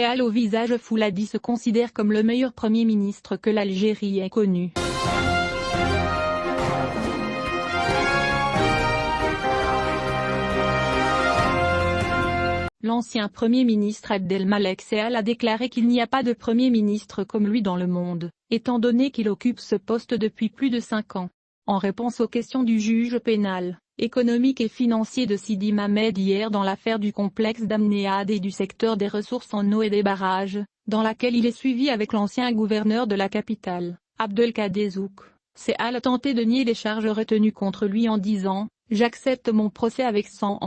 Al au visage Fouladi se considère comme le meilleur Premier ministre que l'Algérie ait connu. L'ancien Premier ministre Abdelmalek Al a déclaré qu'il n'y a pas de Premier ministre comme lui dans le monde, étant donné qu'il occupe ce poste depuis plus de 5 ans. En réponse aux questions du juge pénal, économique et financier de Sidi Mamed hier dans l'affaire du complexe d'Amnéade et du secteur des ressources en eau et des barrages, dans laquelle il est suivi avec l'ancien gouverneur de la capitale, Abdelkader Zouk, Al a tenté de nier les charges retenues contre lui en disant « J'accepte mon procès avec sans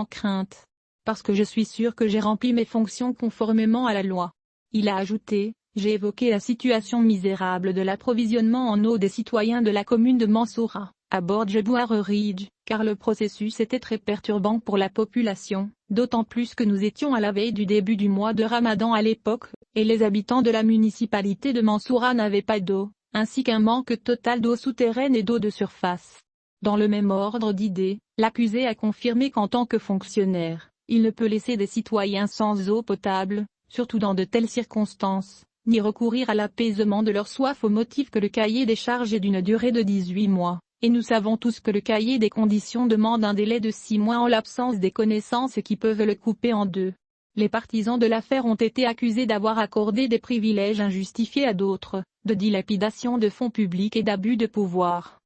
crainte. Parce que je suis sûr que j'ai rempli mes fonctions conformément à la loi. » Il a ajouté « J'ai évoqué la situation misérable de l'approvisionnement en eau des citoyens de la commune de Mansoura, à Bordjebouar-Ridge, car le processus était très perturbant pour la population, d'autant plus que nous étions à la veille du début du mois de Ramadan à l'époque, et les habitants de la municipalité de Mansoura n'avaient pas d'eau, ainsi qu'un manque total d'eau souterraine et d'eau de surface. » Dans le même ordre d'idées, l'accusé a confirmé qu'en tant que fonctionnaire, il ne peut laisser des citoyens sans eau potable, surtout dans de telles circonstances, ni recourir à l'apaisement de leur soif au motif que le cahier des charges est d'une durée de 18 mois, et nous savons tous que le cahier des conditions demande un délai de 6 mois en l'absence des connaissances qui peuvent le couper en deux. Les partisans de l'affaire ont été accusés d'avoir accordé des privilèges injustifiés à d'autres, de dilapidation de fonds publics et d'abus de pouvoir.